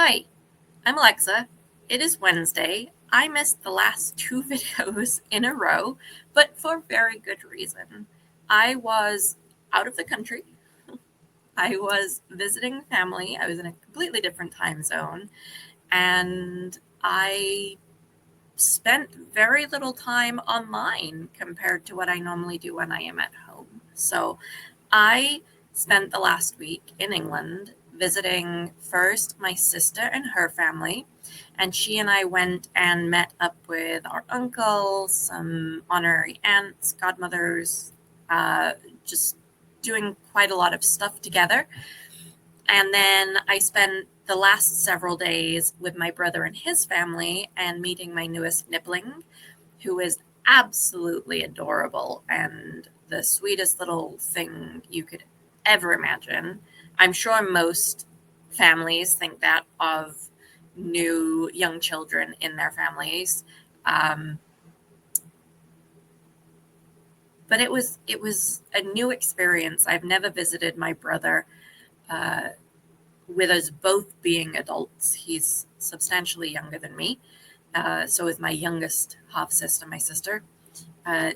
Hi, I'm Alexa. It is Wednesday. I missed the last two videos in a row, but for very good reason. I was out of the country. I was visiting family. I was in a completely different time zone, and I spent very little time online compared to what I normally do when I am at home. So I spent the last week in England visiting first my sister and her family. And she and I went and met up with our uncle, some honorary aunts, godmothers, just doing quite a lot of stuff together. And then I spent the last several days with my brother and his family and meeting my newest nibbling, who is absolutely adorable and the sweetest little thing you could ever imagine. I'm sure most families think that of new young children in their families. But it was a new experience. I've never visited my brother uh, with us both being adults. He's substantially younger than me. So is my youngest half sister, my sister. Uh,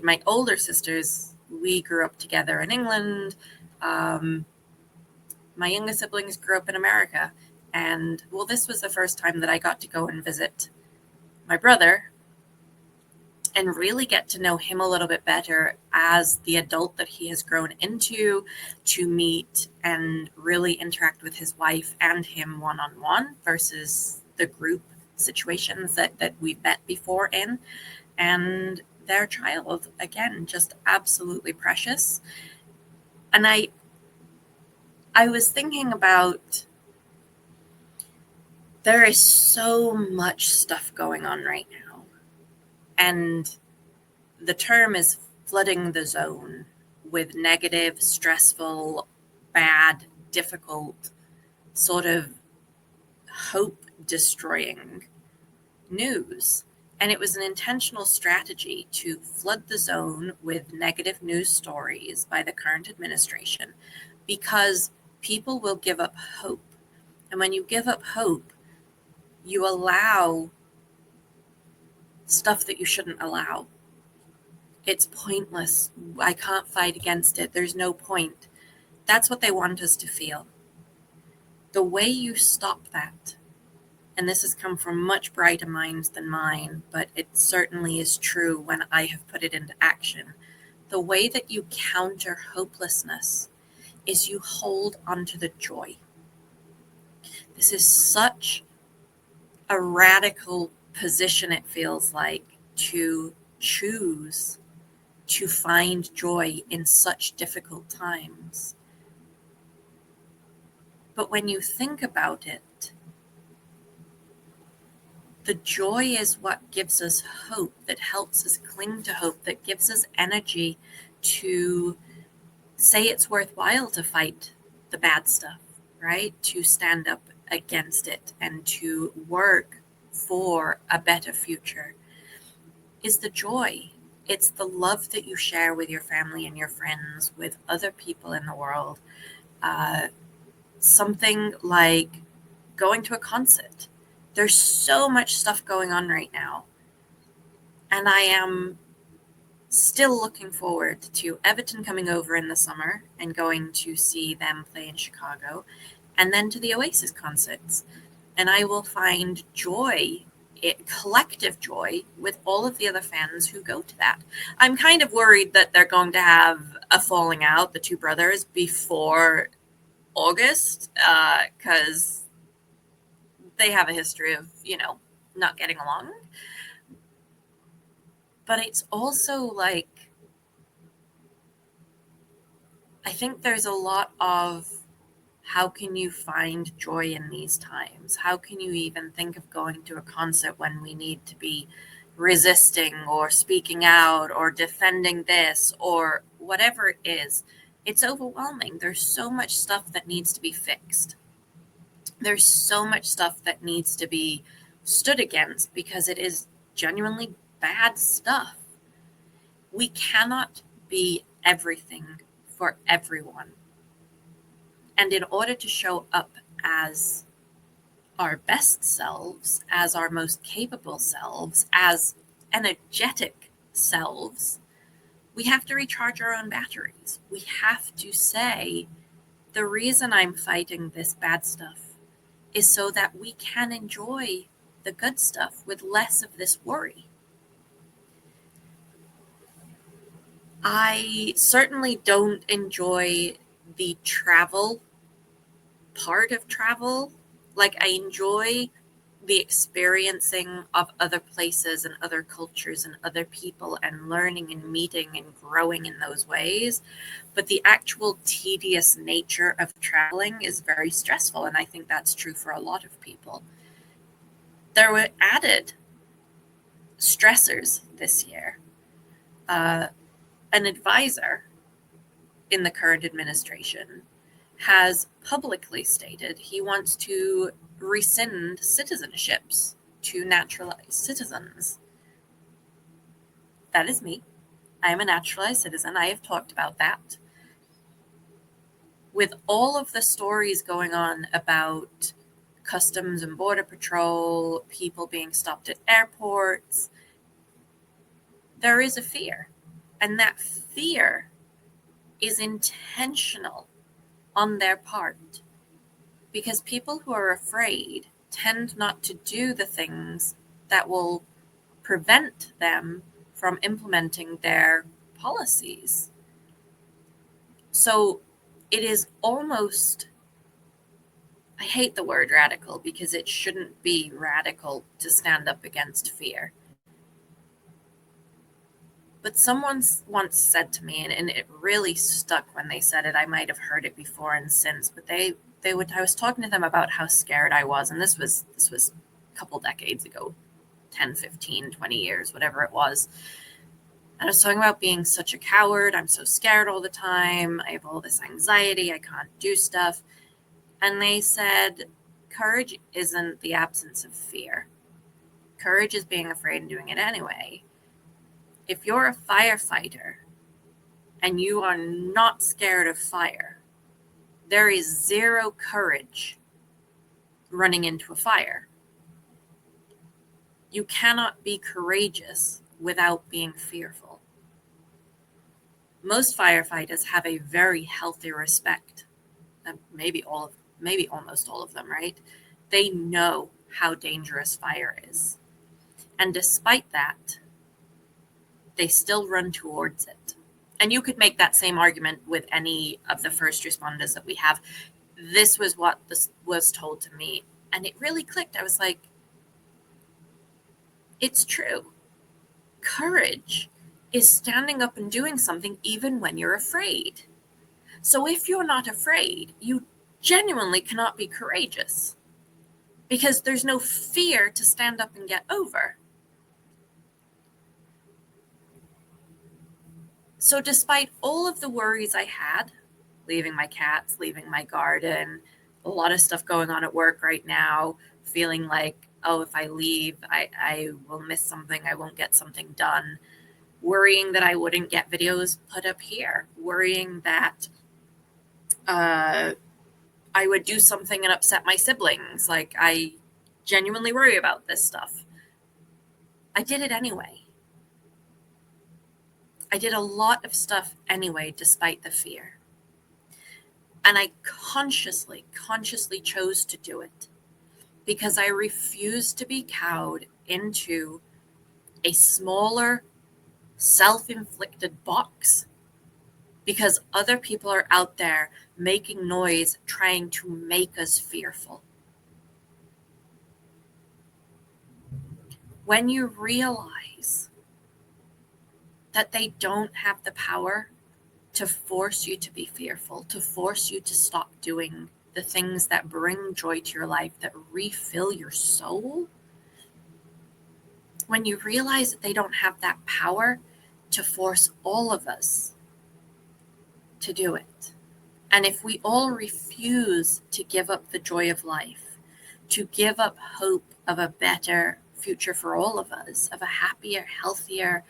my older sisters, we grew up together in England. Um, my younger siblings grew up in America. And well, this was the first time that I got to go and visit my brother and really get to know him a little bit better as the adult that he has grown into, to meet and really interact with his wife and him one-on-one versus the group situations that we've met before in. And their child, again, just absolutely precious. And I was thinking about, there is so much stuff going on right now. And the term is flooding the zone with negative, stressful, bad, difficult, sort of hope destroying news. And it was an intentional strategy to flood the zone with negative news stories by the current administration because people will give up hope. And when you give up hope, you allow stuff that you shouldn't allow. It's pointless. I can't fight against it. There's no point. That's what they want us to feel. The way you stop that, and this has come from much brighter minds than mine, but it certainly is true when I have put it into action. The way that you counter hopelessness is you hold onto the joy. This is such a radical position, it feels like, to choose to find joy in such difficult times. But when you think about it, the joy is what gives us hope, that helps us cling to hope, that gives us energy to say it's worthwhile to fight the bad stuff, right? To stand up against it and to work for a better future is the joy. It's the love that you share with your family and your friends, with other people in the world. Uh, Something like going to a concert. There's so much stuff going on right now. And I am still looking forward to Everton coming over in the summer and going to see them play in Chicago, and then to the Oasis concerts. And I will find joy, collective joy, with all of the other fans who go to that. I'm kind of worried that they're going to have a falling out, the two brothers, before August, because they have a history of, not getting along. But it's also like, I think there's a lot of, how can you find joy in these times? How can you even think of going to a concert when we need to be resisting or speaking out or defending this or whatever it is? It's overwhelming. There's so much stuff that needs to be fixed. There's so much stuff that needs to be stood against because it is genuinely bad stuff. We cannot be everything for everyone. And in order to show up as our best selves, as our most capable selves, as energetic selves, we have to recharge our own batteries. We have to say, the reason I'm fighting this bad stuff is so that we can enjoy the good stuff with less of this worry. I certainly don't enjoy the travel part of travel. Like, I enjoy the experiencing of other places and other cultures and other people and learning and meeting and growing in those ways. But the actual tedious nature of traveling is very stressful. And I think that's true for a lot of people. There were added stressors this year. An advisor in the current administration has publicly stated he wants to rescind citizenships to naturalized citizens. That is me. I am a naturalized citizen. I have talked about that. With all of the stories going on about Customs and Border Patrol, people being stopped at airports, there is a fear. And that fear is intentional on their part, because people who are afraid tend not to do the things that will prevent them from implementing their policies. So it is almost, I hate the word radical because it shouldn't be radical to stand up against fear. But someone once said to me, and it really stuck when they said it. I might have heard it before and since, but I was talking to them about how scared I was, and this was a couple decades ago, 10, 15, 20 years, whatever it was. And I was talking about being such a coward. I'm so scared all the time. I have all this anxiety. I can't do stuff. And they said, courage isn't the absence of fear. Courage is being afraid and doing it anyway. If you're a firefighter and you are not scared of fire, there is zero courage running into a fire. You cannot be courageous without being fearful. Most firefighters have a very healthy respect, maybe almost all of them, right? They know how dangerous fire is. And despite that, they still run towards it. And you could make that same argument with any of the first responders that we have. This was what was told to me, and it really clicked. I was like, it's true. Courage is standing up and doing something even when you're afraid. So if you're not afraid, you genuinely cannot be courageous, because there's no fear to stand up and get over. So despite all of the worries I had, leaving my cats, leaving my garden, a lot of stuff going on at work right now, feeling like, oh, if I leave, I will miss something, I won't get something done, worrying that I wouldn't get videos put up here, worrying that I would do something and upset my siblings. Like, I genuinely worry about this stuff. I did it anyway. I did a lot of stuff anyway, despite the fear. And I consciously chose to do it because I refused to be cowed into a smaller, self-inflicted box because other people are out there making noise, trying to make us fearful. When you realize that they don't have the power to force you to be fearful, to force you to stop doing the things that bring joy to your life, that refill your soul, when you realize that they don't have that power to force all of us to do it. And if we all refuse to give up the joy of life, to give up hope of a better future for all of us, of a happier, healthier,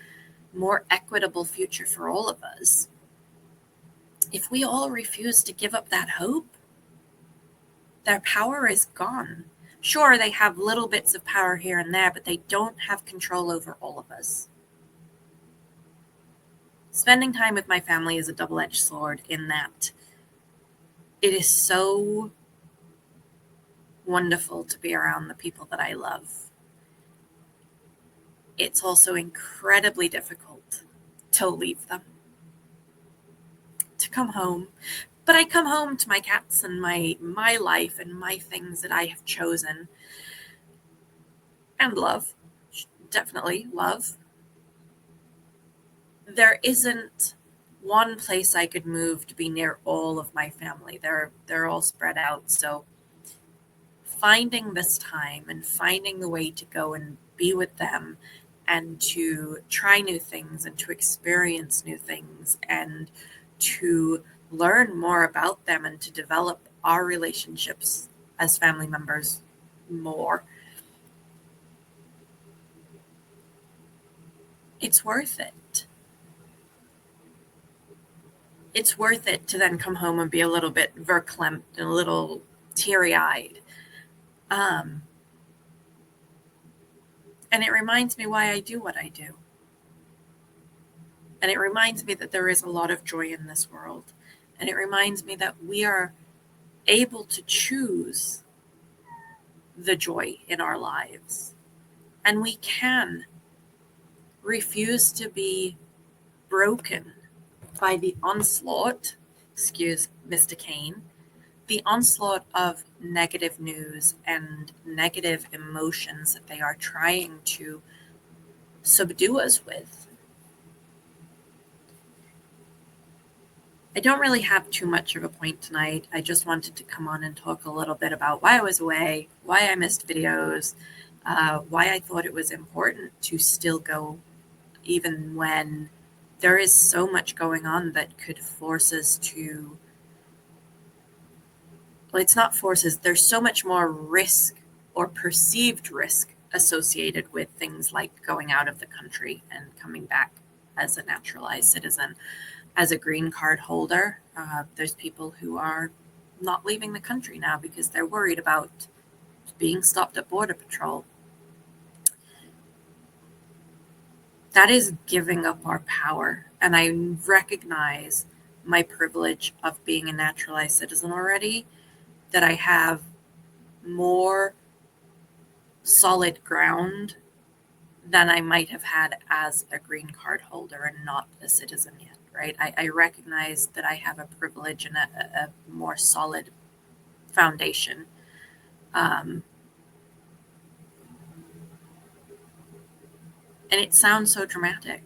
more equitable future for all of us, if we all refuse to give up that hope, their power is gone. Sure, they have little bits of power here and there, but they don't have control over all of us. Spending time with my family is a double-edged sword in that it is so wonderful to be around the people that I love. It's also incredibly difficult to leave them, to come home. But I come home to my cats and my life and my things that I have chosen and love. Definitely love. There isn't one place I could move to be near all of my family. They're all spread out. So finding this time and finding the way to go and be with them and to try new things and to experience new things and to learn more about them and to develop our relationships as family members more. It's worth it. It's worth it to then come home and be a little bit verklempt and a little teary-eyed. And it reminds me why I do what I do. And it reminds me that there is a lot of joy in this world. And it reminds me that we are able to choose the joy in our lives. And we can refuse to be broken by the onslaught, excuse Mr. Kane, the onslaught of negative news and negative emotions that they are trying to subdue us with. I don't really have too much of a point tonight. I just wanted to come on and talk a little bit about why I was away, why I missed videos, why I thought it was important to still go even when there is so much going on that could force us to, well, it's not forces, there's so much more risk or perceived risk associated with things like going out of the country and coming back as a naturalized citizen. As a green card holder, there's people who are not leaving the country now because they're worried about being stopped at Border Patrol. That is giving up our power. And I recognize my privilege of being a naturalized citizen already, that I have more solid ground than I might have had as a green card holder and not a citizen yet, right? I recognize that I have a privilege and a more solid foundation. And it sounds so dramatic,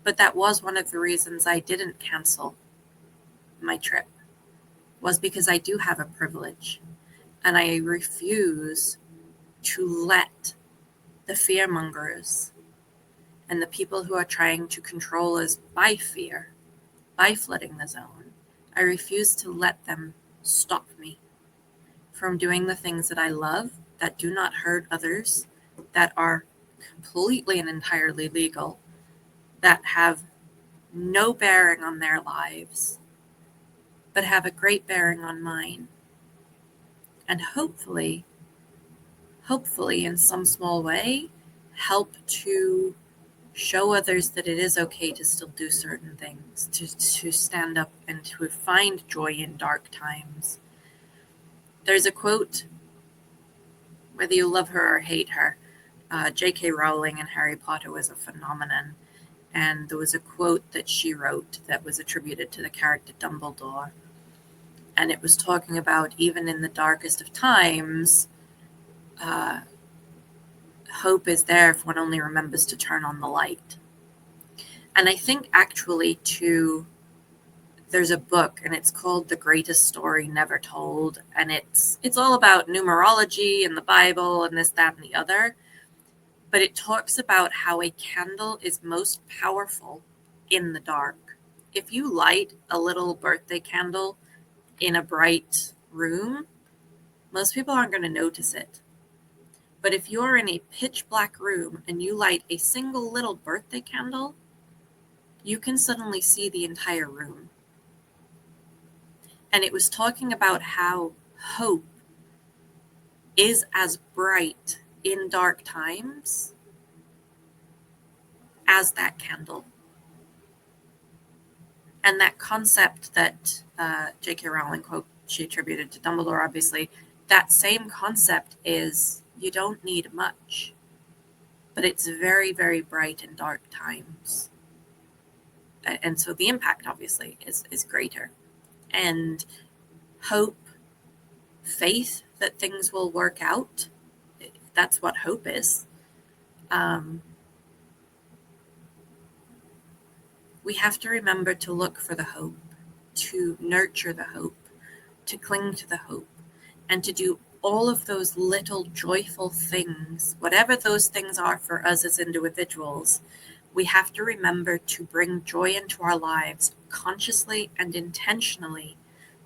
but that was one of the reasons I didn't cancel my trip, was because I do have a privilege and I refuse to let the fearmongers and the people who are trying to control us by fear, by flooding the zone, I refuse to let them stop me from doing the things that I love, that do not hurt others, that are completely and entirely legal, that have no bearing on their lives, but have a great bearing on mine. And hopefully, in some small way, help to show others that it is okay to still do certain things, to stand up and to find joy in dark times. There's a quote, whether you love her or hate her, J.K. Rowling and Harry Potter was a phenomenon. And there was a quote that she wrote that was attributed to the character Dumbledore. And it was talking about, even in the darkest of times, hope is there if one only remembers to turn on the light. And I think actually there's a book and it's called The Greatest Story Never Told. And it's all about numerology and the Bible and this, that, and the other. But it talks about how a candle is most powerful in the dark. If you light a little birthday candle in a bright room, most people aren't going to notice it. But if you're in a pitch black room and you light a single little birthday candle, you can suddenly see the entire room. And it was talking about how hope is as bright in dark times as that candle. And that concept that J.K. Rowling quote she attributed to Dumbledore, obviously, that same concept is you don't need much, but it's very, very bright in dark times. And so the impact, obviously, is greater. And hope, faith that things will work out, that's what hope is. We have to remember to look for the hope, to nurture the hope, to cling to the hope, and to do all of those little joyful things, whatever those things are for us as individuals. We have to remember to bring joy into our lives consciously and intentionally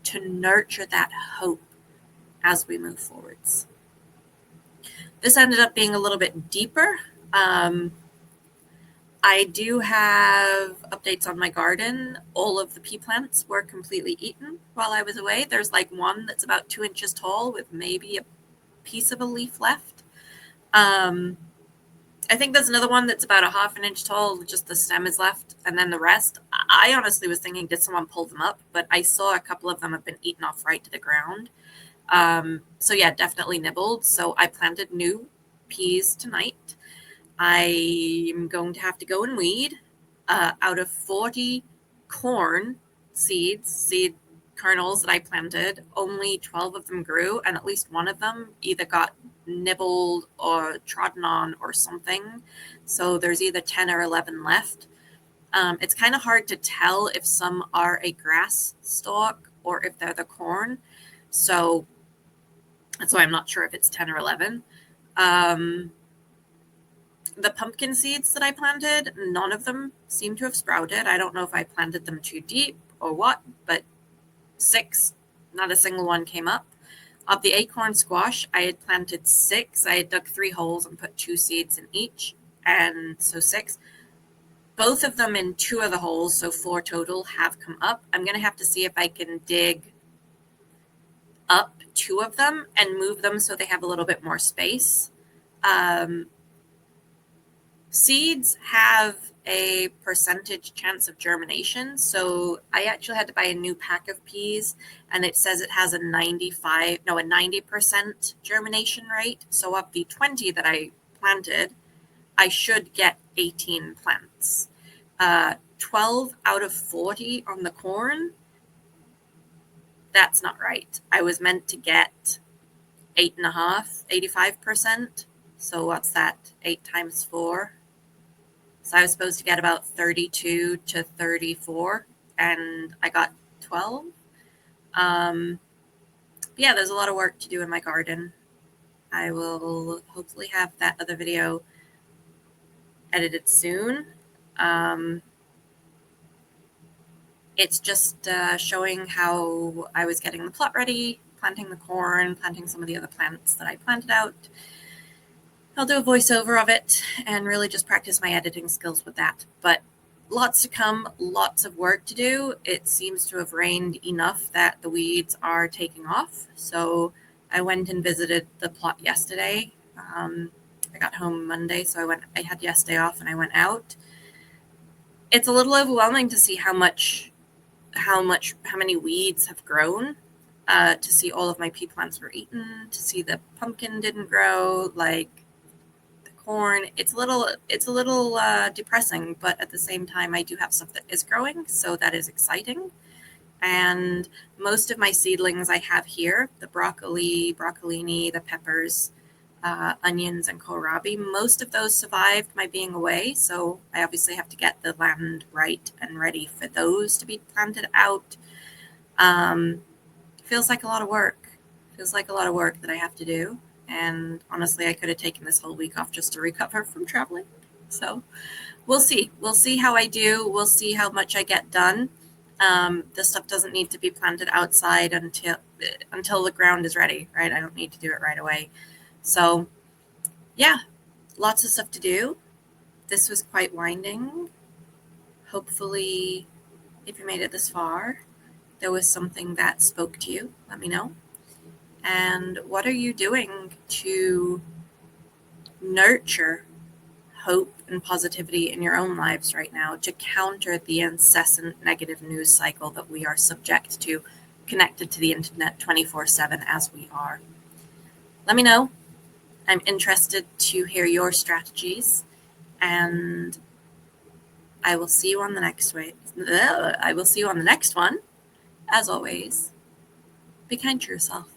to nurture that hope as we move forwards. This ended up being a little bit deeper. I do have updates on my garden. All of the pea plants were completely eaten while I was away. There's like one that's about 2 inches tall with maybe a piece of a leaf left. I think there's another one that's about a half an inch tall, just the stem is left, and then the rest. I honestly was thinking, did someone pull them up? But I saw a couple of them have been eaten off right to the ground. So yeah, definitely nibbled. So I planted new peas tonight. I'm going to have to go and weed. Out of 40 corn seed kernels that I planted, only 12 of them grew, and at least one of them either got nibbled or trodden on or something. So there's either 10 or 11 left. It's kind of hard to tell if some are a grass stalk or if they're the corn. So that's why I'm not sure if it's 10 or 11. The pumpkin seeds that I planted, none of them seem to have sprouted. I don't know if I planted them too deep or what, but 6, not a single one came up. Of the acorn squash, I had planted 6. I had dug 3 holes and put 2 seeds in each, and so 6. Both of them in 2 of the holes, so 4 total, have come up. I'm going to have to see if I can dig up 2 of them and move them so they have a little bit more space. Seeds have a percentage chance of germination. So I actually had to buy a new pack of peas, and it says it has a 90% germination rate. So of the 20 that I planted, I should get 18 plants. 12 out of 40 on the corn, that's not right. I was meant to get 8.5, 85%. So what's that? 8 times 4. So I was supposed to get about 32 to 34, and I got 12. Yeah, there's a lot of work to do in my garden. I will hopefully have that other video edited soon. It's just showing how I was getting the plot ready, planting the corn, planting some of the other plants that I planted out. I'll do a voiceover of it and really just practice my editing skills with that. But lots to come, lots of work to do. It seems to have rained enough that the weeds are taking off. So I went and visited the plot yesterday. I got home Monday, so I had yesterday off and I went out. It's a little overwhelming to see how many weeds have grown. To see all of my pea plants were eaten, to see the pumpkin didn't grow, like corn. It's a little depressing, but at the same time, I do have stuff that is growing, so that is exciting. And most of my seedlings I have here, the broccoli, broccolini, the peppers, onions, and kohlrabi, most of those survived my being away, so I obviously have to get the land right and ready for those to be planted out. Feels like a lot of work. Feels like a lot of work that I have to do. And honestly, I could have taken this whole week off just to recover from traveling. So we'll see. We'll see how I do. We'll see how much I get done. This stuff doesn't need to be planted outside until the ground is ready, right? I don't need to do it right away. So yeah, lots of stuff to do. This was quite winding. Hopefully, if you made it this far, there was something that spoke to you. Let me know. And what are you doing to nurture hope and positivity in your own lives right now to counter the incessant negative news cycle that we are subject to, connected to the internet 24/7 as we are? Let me know. I'm interested to hear your strategies, and I will see you on the next way. I will see you on the next one. As always, be kind to yourself.